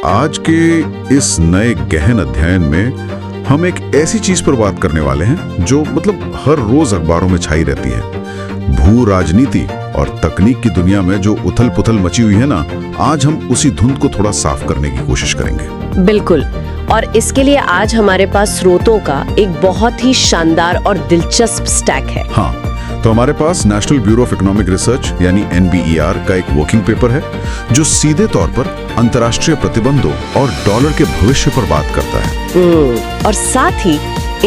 आज के इस नए गहन अध्ययन में हम एक ऐसी चीज पर बात करने वाले हैं जो मतलब हर रोज अखबारों में छाई रहती है। भू राजनीति और तकनीक की दुनिया में जो उथल पुथल मची हुई है ना, आज हम उसी धुंध को थोड़ा साफ करने की कोशिश करेंगे। बिल्कुल। और इसके लिए आज हमारे पास स्रोतों का एक बहुत ही शानदार और दिलचस्प स्टैक है। हाँ, तो हमारे पास National Bureau of Economic Research यानी NBER का एक वर्किंग पेपर है जो सीधे तौर पर अंतर्राष्ट्रीय प्रतिबंधों और डॉलर के भविष्य पर बात करता है। और साथ ही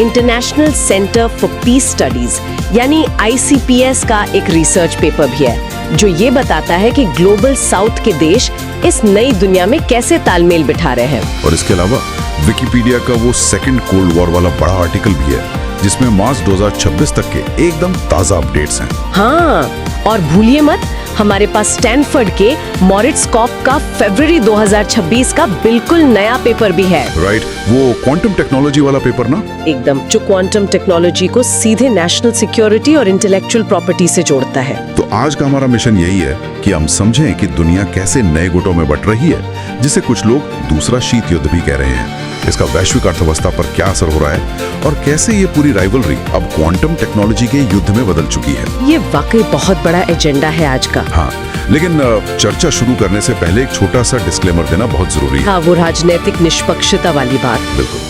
International Centre for Peace Studies यानी ICPS का एक रिसर्च पेपर भी है जो ये बताता है कि ग्लोबल साउथ के देश इस नई दुनिया में कैसे तालमेल बिठा रहे हैं। और इसके अलावा विकिपीडिया का वो सेकंड कोल्ड वॉर वाला बड़ा आर्टिकल भी है जिसमें मार्च 2026 तक के एकदम ताजा अपडेट्स हैं। हाँ, और भूलिए मत, हमारे पास स्टैनफोर्ड के मॉरिट्स कॉप का फरवरी 2026 का बिल्कुल नया पेपर भी है। राइट, वो क्वांटम टेक्नोलॉजी वाला पेपर ना? एकदम, जो क्वांटम टेक्नोलॉजी को सीधे नेशनल सिक्योरिटी और इंटेलेक्चुअल प्रॉपर्टी से जोड़ता है। तो आज का हमारा मिशन यही है कि हम समझें कि दुनिया कैसे नए गुटों में बट रही है, जिसे कुछ लोग दूसरा शीत युद्ध भी कह रहे हैं। इसका वैश्विक अर्थव्यवस्था पर क्या असर हो रहा है और कैसे ये पूरी राइवलरी अब क्वांटम टेक्नोलॉजी के युद्ध में बदल चुकी है। ये वाकई बहुत बड़ा एजेंडा है आज का। हाँ, लेकिन चर्चा शुरू करने से पहले एक छोटा सा डिस्क्लेमर देना बहुत जरूरी है। हाँ, वो राजनीतिक निष्पक्षता वाली बात। बिल्कुल।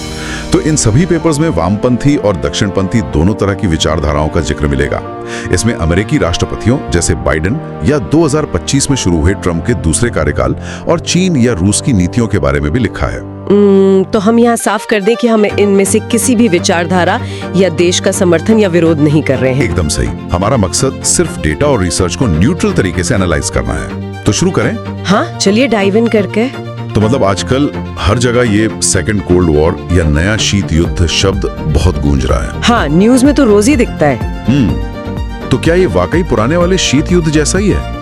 तो इन सभी पेपर्स में वामपंथी और दक्षिणपंथी दोनों तरह की विचारधाराओं का जिक्र मिलेगा। इसमें अमेरिकी राष्ट्रपतियों जैसे बाइडेन या 2025 में शुरू हुए ट्रंप के दूसरे कार्यकाल और चीन या रूस की नीतियों के बारे में भी लिखा है। तो हम यहाँ साफ कर दें कि हम इनमें से किसी भी विचारधारा या देश का समर्थन या विरोध नहीं कर रहे हैं। एकदम सही। हमारा मकसद सिर्फ डेटा और रिसर्च को न्यूट्रल तरीके से एनालाइज करना है। तो शुरू करें? हाँ, चलिए डाइव इन करके। तो मतलब आजकल हर जगह ये सेकंड कोल्ड वॉर या नया शीत युद्ध शब्द बहुत गूंज रहा है। हाँ, न्यूज में तो रोज ही दिखता है। तो क्या ये वाकई पुराने वाले शीत युद्ध जैसा ही है?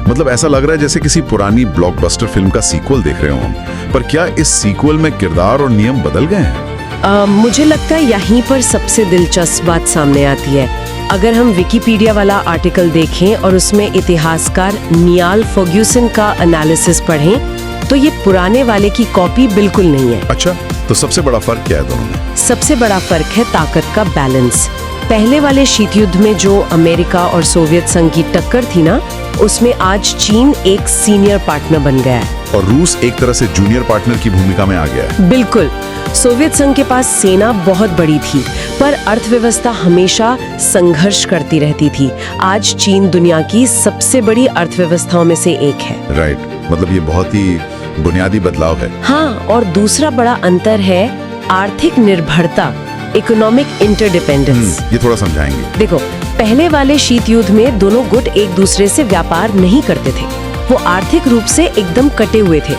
मतलब ऐसा लग रहा है जैसे किसी पुरानी ब्लॉकबस्टर फिल्म का सीक्वल देख रहे हो हम। पर क्या इस सीक्वल में किरदार और नियम बदल गए हैं? मुझे लगता है यहीं पर सबसे दिलचस्प बात सामने आती है। अगर हम विकिपीडिया वाला आर्टिकल देखें और उसमें इतिहासकार नियाल फर्ग्यूसन का एनालिसिस पढ़ें तो ये पुराने वाले की कॉपी बिल्कुल नहीं है। अच्छा, तो सबसे बड़ा फर्क क्या है दोनों में? सबसे बड़ा फर्क है ताकत का बैलेंस। पहले वाले शीत युद्ध में जो अमेरिका और सोवियत संघ की टक्कर थी ना, उसमें आज चीन एक सीनियर पार्टनर बन गया है और रूस एक तरह से जूनियर पार्टनर की भूमिका में आ गया है। बिल्कुल। सोवियत संघ के पास सेना बहुत बड़ी थी पर अर्थव्यवस्था हमेशा संघर्ष करती रहती थी। आज चीन दुनिया की सबसे बड़ी अर्थव्यवस्थाओं में से एक है। राइट, मतलब ये बहुत ही बुनियादी बदलाव है। हाँ, और दूसरा बड़ा अंतर है आर्थिक निर्भरता, इकोनॉमिक इंटरडिपेंडेंस। ये थोड़ा समझाएंगे? देखो, पहले वाले शीत युद्ध में दोनों गुट एक दूसरे से व्यापार नहीं करते थे, वो आर्थिक रूप से एकदम कटे हुए थे।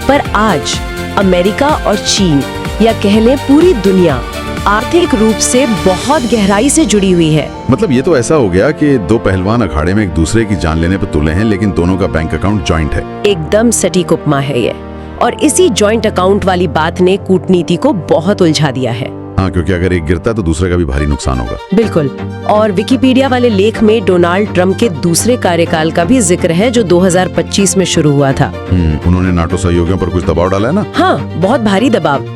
पर आज अमेरिका और चीन या कह लें पूरी दुनिया आर्थिक रूप से बहुत गहराई से जुड़ी हुई है। मतलब ये तो ऐसा हो गया कि दो पहलवान अखाड़े में एक दूसरे की जान लेने पर तुले हैं, लेकिन दोनों का बैंक अकाउंट जॉइंट है। एकदम सटीक उपमा है ये। और इसी जॉइंट अकाउंट वाली बात ने कूटनीति को बहुत उलझा दिया है। हाँ, क्योंकि अगर एक गिरता तो दूसरे का भी भारी नुकसान होगा। बिल्कुल। और विकिपीडिया वाले लेख में डोनाल्ड ट्रंप के दूसरे कार्यकाल का भी जिक्र है जो 2025 में शुरू हुआ था। उन्होंने नाटो सहयोगियों पर कुछ दबाव डाला है ना? हाँ, बहुत भारी दबाव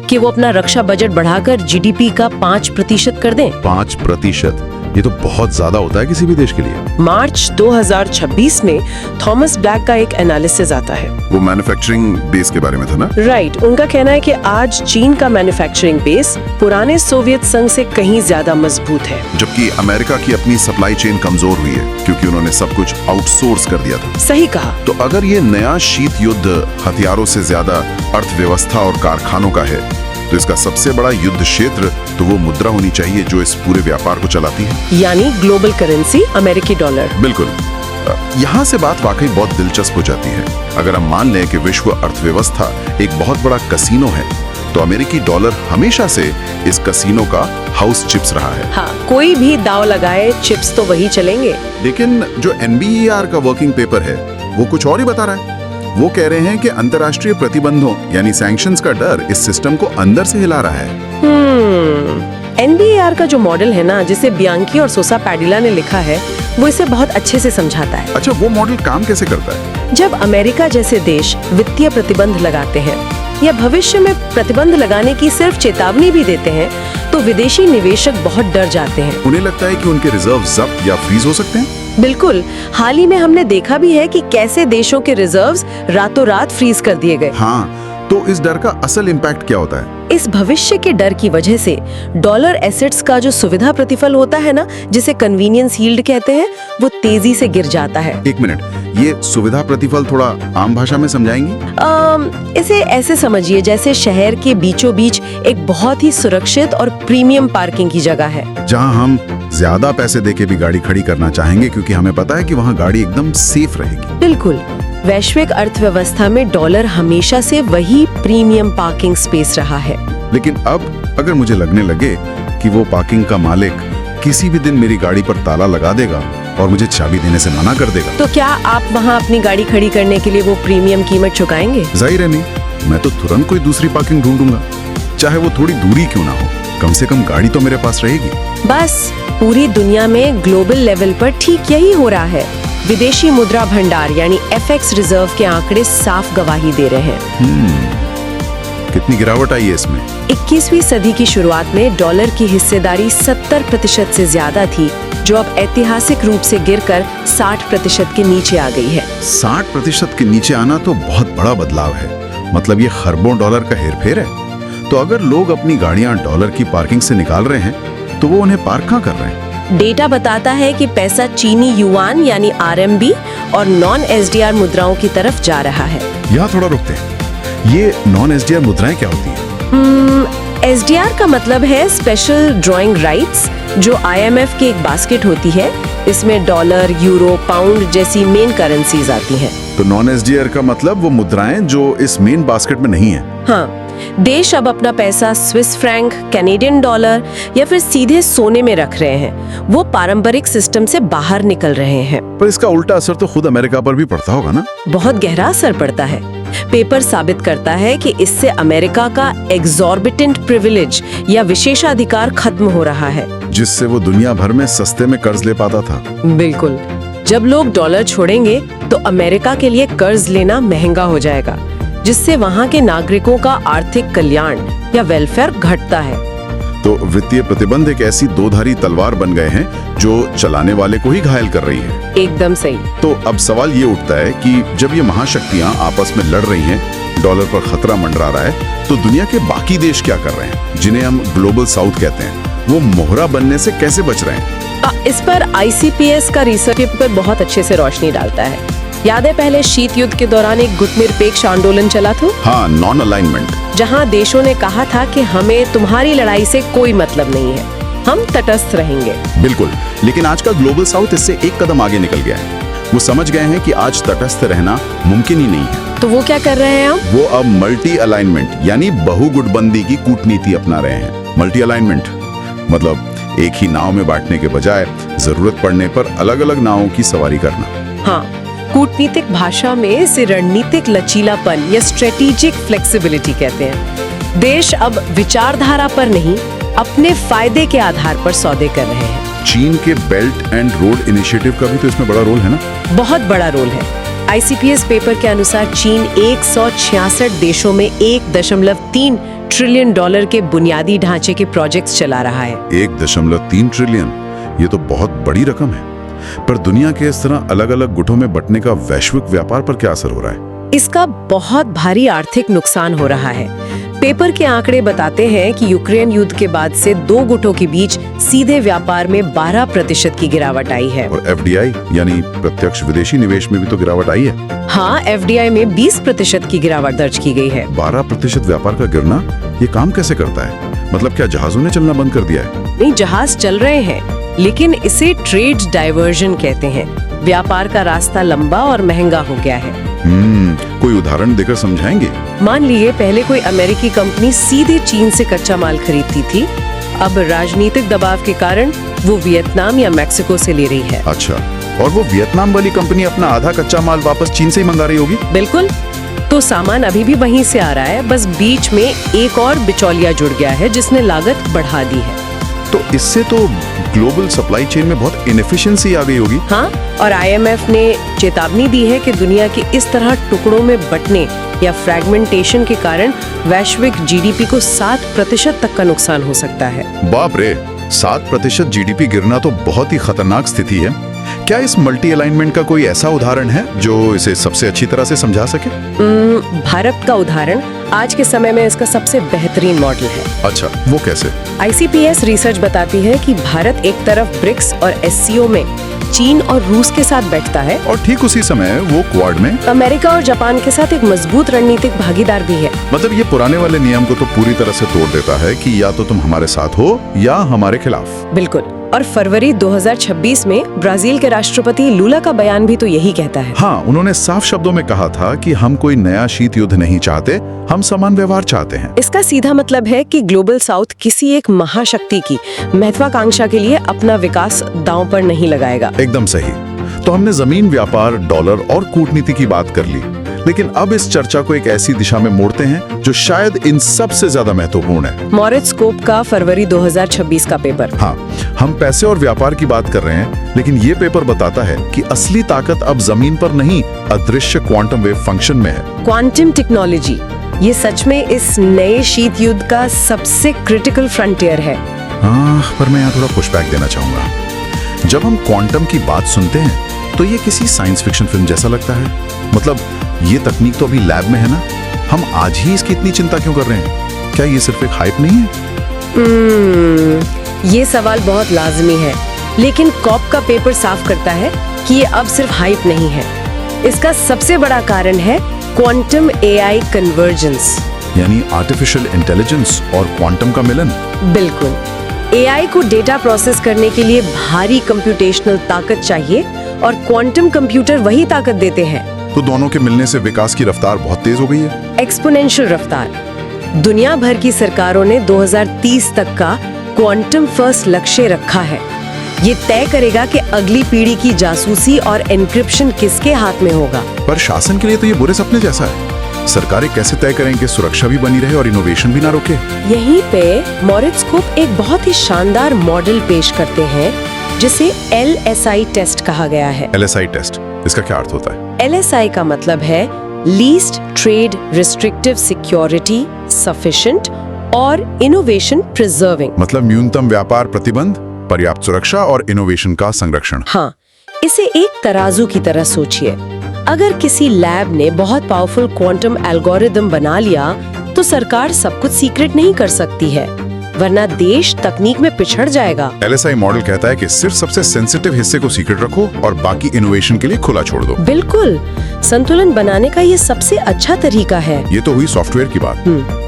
कि वो अपना रक्षा बजट बढ़ाकर GDP का 5% कर दें। 5%? ये तो बहुत ज्यादा होता है किसी भी देश के लिए। मार्च 2026 में थॉमस ब्लैक का एक एनालिसिस आता है। वो मैन्युफैक्चरिंग बेस के बारे में था ना? राइट। उनका कहना है कि आज चीन का मैन्युफैक्चरिंग बेस पुराने सोवियत संघ से कहीं ज्यादा मजबूत है, जबकि अमेरिका की अपनी सप्लाई चेन कमजोर हुई है क्योंकि उन्होंने सब कुछ आउटसोर्स कर दिया था। सही कहा। तो अगर ये नया शीत युद्ध हथियारों से ज्यादा अर्थव्यवस्था और कारखानों का है तो इसका सबसे बड़ा युद्ध क्षेत्र तो वो मुद्रा होनी चाहिए जो इस पूरे व्यापार को चलाती है, यानी ग्लोबल करेंसी अमेरिकी डॉलर। बिल्कुल। यहाँ से बात वाकई बहुत दिलचस्प हो जाती है। अगर हम मान लें कि विश्व अर्थव्यवस्था एक बहुत बड़ा कसीनो है तो अमेरिकी डॉलर हमेशा से इस कसीनो का हाउस चिप्स रहा है। हाँ, कोई भी दाव लगाए चिप्स तो वही चलेंगे। लेकिन जो NBER का वर्किंग पेपर है वो कुछ और ही बता रहा है। वो कह रहे हैं कि अंतर्राष्ट्रीय प्रतिबंधों यानी सैंक्शंस का डर इस सिस्टम को अंदर से हिला रहा है। NBAR का जो मॉडल है ना, जिसे बियांकी और सोसा पैडिला ने लिखा है, वो इसे बहुत अच्छे से समझाता है। अच्छा, वो मॉडल काम कैसे करता है? जब अमेरिका जैसे देश वित्तीय प्रतिबंध लगाते हैं या भविष्य में प्रतिबंध लगाने की सिर्फ चेतावनी भी देते हैं, तो विदेशी निवेशक बहुत डर जाते हैं। उन्हें लगता है कि उनके रिजर्व जब्त या फ्रीज हो सकते हैं। बिल्कुल, हाल ही में हमने देखा भी है कि कैसे देशों के रिजर्व्स रातों रात फ्रीज कर दिए गए। हाँ, तो इस डर का असल इम्पैक्ट क्या होता है? इस भविष्य के डर की वजह से डॉलर एसेट्स का जो सुविधा प्रतिफल होता है ना, जिसे कन्वीनियंस यील्ड कहते हैं, वो तेजी से गिर जाता है। एक मिनट, ये सुविधा प्रतिफल थोड़ा आम भाषा में समझाएंगी? इसे ऐसे समझिए जैसे शहर के बीचों बीच एक बहुत ही सुरक्षित और प्रीमियम पार्किंग की जगह है, जहां हम ज्यादा पैसे देके भी गाड़ी खड़ी करना चाहेंगे क्योंकि हमें पता है कि वहां गाड़ी एकदम सेफ रहेगी। बिल्कुल। वैश्विक अर्थव्यवस्था में डॉलर हमेशा से वही प्रीमियम पार्किंग स्पेस रहा है। लेकिन अब अगर मुझे लगने लगे कि वो पार्किंग का मालिक किसी भी दिन मेरी गाड़ी पर ताला लगा देगा और मुझे चाबी देने से मना कर देगा, तो क्या आप वहां अपनी गाड़ी खड़ी करने के लिए वो प्रीमियम कीमत चुकाएंगे? जाहिर है नहीं। मैं तो तुरंत कोई दूसरी पार्किंग ढूंढूंगा, चाहे वो थोड़ी दूरी क्यों ना हो। कम से कम गाड़ी तो मेरे पास रहेगी। बस पूरी दुनिया में ग्लोबल लेवल पर ठीक यही हो रहा है। विदेशी मुद्रा भंडार यानी FX रिजर्व के आंकड़े साफ गवाही दे रहे हैं। कितनी गिरावट आई है इसमें? 21वीं सदी की शुरुआत में डॉलर की हिस्सेदारी 70% से ज्यादा थी, जो अब ऐतिहासिक रूप से गिरकर 60% के नीचे आ गई है। 60% के नीचे आना तो बहुत बड़ा बदलाव है। मतलब ये खरबों डॉलर का हेरफेर है। तो अगर लोग अपनी गाड़ियां डॉलर की पार्किंग से निकाल रहे हैं, तो वो उन्हें पार्क कहाँ कर रहे हैं? डेटा बताता है कि पैसा चीनी युआन यानी RMB और नॉन SDR मुद्राओं की तरफ जा रहा है। यहाँ थोड़ा रुकते हैं। ये नॉन SDR मुद्राएं क्या होती हैं? SDR का मतलब है स्पेशल ड्राइंग राइट्स, जो IMF की एक बास्केट होती है। इसमें डॉलर, यूरो, पाउंड जैसी मेन करेंसीज आती हैं। तो नॉन SDR का मतलब वो मुद्राएं जो इस मेन बास्केट में नहीं है। हाँ, देश अब अपना पैसा स्विस फ्रैंक, कैनेडियन डॉलर या फिर सीधे सोने में रख रहे हैं। वो पारंपरिक सिस्टम से बाहर निकल रहे हैं। पर इसका उल्टा असर तो खुद अमेरिका पर भी पड़ता होगा ना? बहुत गहरा असर पड़ता है। पेपर साबित करता है कि इससे अमेरिका का एग्जॉर्बिटेंट प्रिविलेज या विशेषाधिकार खत्म हो रहा है, जिससे वो दुनिया भर में सस्ते में कर्ज ले पाता था। बिल्कुल। जब लोग डॉलर छोड़ेंगे तो अमेरिका के लिए कर्ज लेना महंगा हो जाएगा, जिससे वहाँ के नागरिकों का आर्थिक कल्याण या वेलफेयर घटता है। तो वित्तीय प्रतिबंध एक ऐसी दोधारी तलवार बन गए हैं जो चलाने वाले को ही घायल कर रही है। एकदम सही। तो अब सवाल ये उठता है कि जब ये महाशक्तियां आपस में लड़ रही हैं, डॉलर पर खतरा मंडरा रहा है, तो दुनिया के बाकी देश क्या कर रहे हैं, जिन्हें हम ग्लोबल साउथ कहते हैं? वो मोहरा बनने से कैसे बच रहे हैं? इस पर ICPS का रिसर्च पेपर बहुत अच्छे से रोशनी डालता है। याद है पहले शीत युद्ध के दौरान एक गुटनिरपेक्ष आंदोलन चला था? हाँ, नॉन अलाइनमेंट, जहां देशों ने कहा था कि हमें तुम्हारी लड़ाई से कोई मतलब नहीं है, हम तटस्थ रहेंगे। बिल्कुल। लेकिन आज का ग्लोबल साउथ इससे एक कदम आगे निकल गया है। वो समझ गए हैं कि आज तटस्थ रहना मुमकिन ही नहीं है। तो वो क्या कर रहे हैं अब? वो अब मल्टी अलाइनमेंट यानी बहुगुटबंदी की कूटनीति अपना रहे हैं। मल्टी अलाइनमेंट मतलब एक ही नाव में बैठने के बजाय जरूरत पड़ने पर अलग अलग नावों की सवारी करना। हाँ, कूटनीतिक भाषा में इसे रणनीतिक लचीलापन या स्ट्रेटेजिक फ्लेक्सिबिलिटी कहते हैं। देश अब विचारधारा पर नहीं, अपने फायदे के आधार पर सौदे कर रहे हैं। चीन के बेल्ट एंड रोड इनिशिएटिव का भी तो इसमें बड़ा रोल है ना? बहुत बड़ा रोल है। ICPS पेपर के अनुसार चीन 166 देशों में 1.3 ट्रिलियन डॉलर के बुनियादी ढांचे के प्रोजेक्ट्स चला रहा है। 1.3 ट्रिलियन, ये तो बहुत बड़ी रकम है। पर दुनिया के इस तरह अलग अलग गुटों में बंटने का वैश्विक व्यापार पर क्या असर हो रहा है? इसका बहुत भारी आर्थिक नुकसान हो रहा है। पेपर के आंकड़े बताते हैं कि यूक्रेन युद्ध के बाद से दो गुटों के बीच सीधे व्यापार में 12% की गिरावट आई है। और FDI यानी प्रत्यक्ष विदेशी निवेश में भी तो गिरावट आई है। हाँ, FDI में 20% की गिरावट दर्ज की गई है। 12% व्यापार का गिरना, ये काम कैसे करता है? मतलब क्या जहाजों ने चलना बंद कर दिया है? नहीं, जहाज चल रहे हैं, लेकिन इसे ट्रेड डाइवर्जन कहते हैं। व्यापार का रास्ता लंबा और महंगा हो गया है। कोई उदाहरण देकर समझाएंगे? मान लीजिए पहले कोई अमेरिकी कंपनी सीधे चीन से कच्चा माल खरीदती थी, अब राजनीतिक दबाव के कारण वो वियतनाम या मैक्सिको से ले रही है। अच्छा, और वो वियतनाम वाली कंपनी अपना आधा कच्चा माल वापस चीन से ही मंगा रही होगी? बिल्कुल। तो सामान अभी भी वहीं से आ रहा है, बस बीच में एक और बिचौलिया जुड़ गया है जिसने लागत बढ़ा दी है। तो इससे तो ग्लोबल सप्लाई चेन में बहुत इनएफिशिएंसी आ गई होगी। हाँ, और IMF ने चेतावनी दी है कि दुनिया के इस तरह टुकड़ों में बंटने या फ्रैगमेंटेशन के कारण वैश्विक GDP को 7% तक का नुकसान हो सकता है। बाप रे, 7% GDP गिरना तो बहुत ही खतरनाक स्थिति है। क्या इस मल्टी अलाइनमेंट का कोई ऐसा उदाहरण है जो इसे सबसे अच्छी तरह से समझा सके? भारत का उदाहरण आज के समय में इसका सबसे बेहतरीन मॉडल है। अच्छा, वो कैसे? ICPS रिसर्च बताती है कि भारत एक तरफ ब्रिक्स और SCO में चीन और रूस के साथ बैठता है और ठीक उसी समय वो क्वाड में अमेरिका और जापान के साथ एक मजबूत रणनीतिक भागीदार भी है। मतलब ये पुराने वाले नियम को तो पूरी तरह से तोड़ देता है कि या तो तुम हमारे साथ हो या हमारे खिलाफ। बिल्कुल। और फरवरी 2026 में ब्राजील के राष्ट्रपति लूला का बयान भी तो यही कहता है। हाँ, उन्होंने साफ शब्दों में कहा था कि हम कोई नया शीत युद्ध नहीं चाहते, हम समान व्यवहार चाहते हैं। इसका सीधा मतलब है कि ग्लोबल साउथ किसी एक महाशक्ति की महत्वाकांक्षा के लिए अपना विकास दांव पर नहीं लगाएगा। एकदम सही। तो हमने जमीन, व्यापार, डॉलर और कूटनीति की बात कर ली, लेकिन अब इस चर्चा को एक ऐसी दिशा में मोड़ते हैं जो शायद इन सब से ज्यादा महत्वपूर्ण है। मॉरिट्ज कोप का फरवरी 2026 का पेपर। हाँ, हम पैसे और व्यापार की बात कर रहे हैं, लेकिन ये पेपर बताता है कि असली ताकत अब जमीन पर नहीं, अदृश्य क्वांटम वेव फंक्शन में है। क्वांटम टेक्नोलॉजी, ये सच में इस नए शीत युद्ध का सबसे क्रिटिकल फ्रंटियर है। पर मैं यहाँ थोड़ा पुशबैक देना चाहूंगा। जब हम क्वांटम की बात सुनते हैं तो ये किसी साइंस फिक्शन फिल्म जैसा लगता है। मतलब ये तकनीक तो अभी लैब में है ना, हम आज ही इसकी इतनी चिंता क्यों कर रहे हैं? क्या ये सिर्फ एक हाइप नहीं है? ये सवाल बहुत लाजमी है, लेकिन कॉप का पेपर साफ करता है कि ये अब सिर्फ हाइप नहीं है। इसका सबसे बड़ा कारण है क्वांटम AI कन्वर्जेंस, यानी आर्टिफिशियल इंटेलिजेंस और क्वांटम का मिलन। बिल्कुल। AI को डेटा प्रोसेस करने के लिए भारी कंप्यूटेशनल ताकत चाहिए और क्वांटम कंप्यूटर वही ताकत देते हैं। तो दोनों के मिलने से विकास की रफ्तार बहुत तेज हो गई है। एक्सपोनेंशियल रफ्तार। दुनिया भर की सरकारों ने 2030 तक का क्वांटम फर्स्ट लक्ष्य रखा है। ये तय करेगा कि अगली पीढ़ी की जासूसी और एन्क्रिप्शन किसके हाथ में होगा। पर शासन के लिए तो ये बुरे सपने जैसा है। सरकारें कैसे तय करें कि सुरक्षा भी बनी रहे और इनोवेशन भी ना रुके? यहीं पे मॉरिट्ज कोप एक बहुत ही शानदार मॉडल पेश करते हैं जिसे LSI टेस्ट कहा गया है। LSI टेस्ट, इसका क्या अर्थ होता है? LSI का मतलब है least trade restrictive security sufficient और इनोवेशन प्रिजर्विंग। मतलब न्यूनतम व्यापार प्रतिबंध, पर्याप्त सुरक्षा और इनोवेशन का संरक्षण। हाँ, इसे एक तराजू की तरह सोचिए। अगर किसी लैब ने बहुत पावरफुल क्वांटम एल्गोरिदम बना लिया तो सरकार सब कुछ सीक्रेट नहीं कर सकती है, वरना देश तकनीक में पिछड़ जाएगा। LSI मॉडल कहता है कि सिर्फ सबसे सेंसिटिव हिस्से को सीक्रेट रखो और बाकी इनोवेशन के लिए खुला छोड़ दो। बिल्कुल, संतुलन बनाने का ये सबसे अच्छा तरीका है। ये तो हुई सॉफ्टवेयर की बात,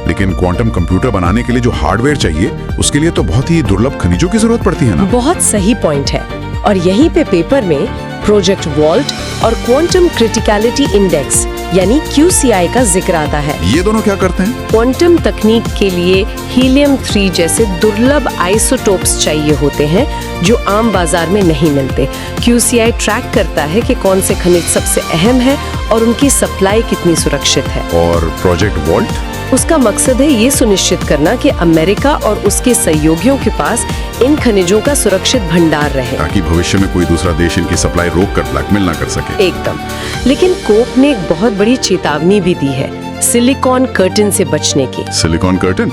लेकिन क्वांटम कंप्यूटर बनाने के लिए जो हार्डवेयर चाहिए उसके लिए तो बहुत ही दुर्लभ खनिजों की जरूरत पड़ती है ना। बहुत सही पॉइंट है। और यहीं पे पेपर में प्रोजेक्ट वॉल्ट और क्वांटम क्रिटिकलिटी इंडेक्स यानी QCI का जिक्र आता है। ये दोनों क्या करते हैं? क्वांटम तकनीक के लिए हीलियम 3 जैसे दुर्लभ आइसोटोप्स चाहिए होते हैं जो आम बाजार में नहीं मिलते। QCI ट्रैक करता है कि कौन से खनिज सबसे अहम है और उनकी सप्लाई कितनी सुरक्षित है। और प्रोजेक्ट वॉल्ट? उसका मकसद है ये सुनिश्चित करना कि अमेरिका और उसके सहयोगियों के पास इन खनिजों का सुरक्षित भंडार रहे, ताकि भविष्य में कोई दूसरा देश इनकी सप्लाई रोक कर ब्लैकमेल ना कर सके। एकदम। लेकिन कोप ने एक बहुत बड़ी चेतावनी भी दी है सिलिकॉन कर्टन से बचने की। Silicon curtain?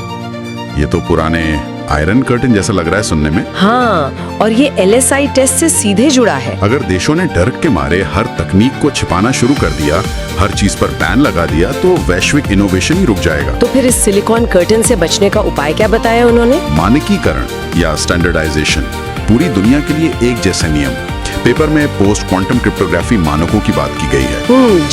ये तो पुराने आयरन कर्टन जैसा लग रहा है सुनने में। हाँ, और ये LSI टेस्ट से सीधे जुड़ा है। अगर देशों ने डर के मारे हर तकनीक को छिपाना शुरू कर दिया, हर चीज पर बैन लगा दिया, तो वैश्विक इनोवेशन ही रुक जाएगा। तो फिर इस सिलिकॉन कर्टन से बचने का उपाय क्या बताया उन्होंने? मानकीकरण या स्टैंडर्डाइजेशन, पूरी दुनिया के लिए एक जैसे नियम। पेपर में पोस्ट क्वांटम क्रिप्टोग्राफी मानकों की बात की गई है।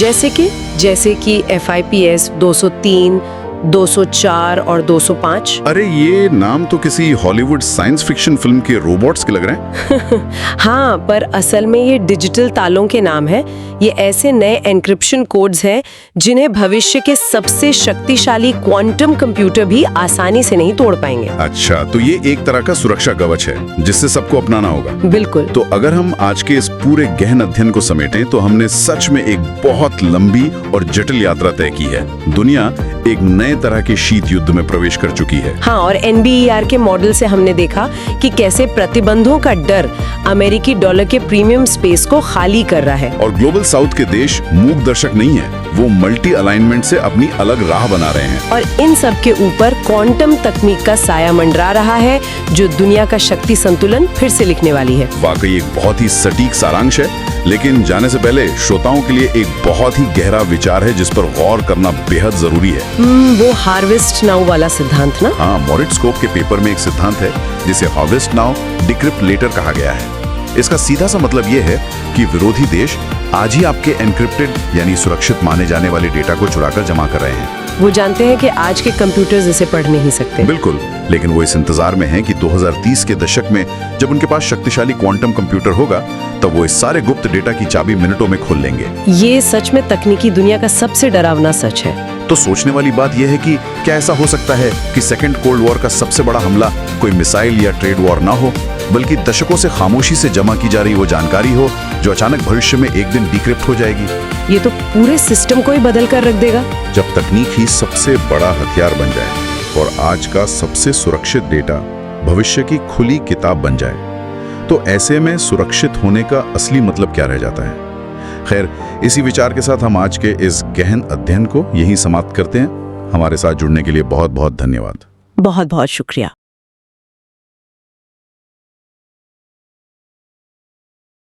जैसे कि FIPS 203, 204 और 205। अरे ये नाम तो किसी हॉलीवुड साइंस फिक्शन फिल्म के रोबोट्स के लग रहे हैं। हाँ, पर असल में ये डिजिटल तालों के नाम है। ये ऐसे नए एन्क्रिप्शन कोड्स हैं जिन्हें भविष्य के सबसे शक्तिशाली क्वांटम कंप्यूटर भी आसानी से नहीं तोड़ पाएंगे। अच्छा, तो ये एक तरह का सुरक्षा कवच है जिससे सबको अपनाना होगा। बिल्कुल। तो अगर हम आज के इस पूरे गहन अध्ययन को समेटें तो हमने सच में एक बहुत लंबी और जटिल यात्रा तय की है। दुनिया एक नए नए तरह के शीत युद्ध में प्रवेश कर चुकी है। हाँ, और NBER के मॉडल से हमने देखा कि कैसे प्रतिबंधों का डर अमेरिकी डॉलर के प्रीमियम स्पेस को खाली कर रहा है। और ग्लोबल साउथ के देश मूक दर्शक नहीं है, वो मल्टी अलाइनमेंट से अपनी अलग राह बना रहे हैं। और इन सब के ऊपर क्वांटम तकनीक का साया मंडरा रहा है, जो दुनिया का शक्ति संतुलन फिर से लिखने वाली है। वाकई एक बहुत ही सटीक सारांश है, लेकिन जाने से पहले श्रोताओं के लिए एक बहुत ही गहरा विचार है जिस पर गौर करना बेहद जरूरी है। वो हार्वेस्ट नाउ वाला सिद्धांत ना? हाँ, मोरिट्ज कोप के पेपर में एक सिद्धांत है जिसे हार्वेस्ट नाउ डिक्रिप्ट लेटर कहा गया है। इसका सीधा सा मतलब ये है कि विरोधी देश आज ही आपके एनक्रिप्टेड यानी सुरक्षित माने जाने वाले डेटा को चुराकर जमा कर रहे हैं। वो जानते हैं कि आज के कंप्यूटर्स इसे पढ़ नहीं सकते। बिल्कुल, लेकिन वो इस इंतजार में हैं कि 2030 के दशक में जब उनके पास शक्तिशाली क्वांटम कंप्यूटर होगा, तब वो इस सारे गुप्त डेटा की चाबी मिनटों में खोल लेंगे। ये सच में तकनीकी दुनिया का सबसे डरावना सच है। तो सोचने वाली बात यह है कि क्या ऐसा हो सकता है कि सेकेंड कोल्ड वॉर का सबसे बड़ा हमला कोई मिसाइल या ट्रेड वॉर ना हो, बल्कि दशकों से खामोशी से जमा की जा रही वो जानकारी हो जो अचानक भविष्य में एक दिन डिक्रिप्ट हो जाएगी। ये तो पूरे सिस्टम को ही बदल कर रख देगा। जब तकनीक ही सबसे बड़ा हथियार बन जाए और आज का सबसे सुरक्षित डेटा भविष्य की खुली किताब बन जाए, तो ऐसे में सुरक्षित होने का असली मतलब क्या रह जाता है? खैर, इसी विचार के साथ हम आज के इस गहन अध्ययन को यहीं समाप्त करते हैं। हमारे साथ जुड़ने के लिए बहुत बहुत धन्यवाद। बहुत बहुत शुक्रिया।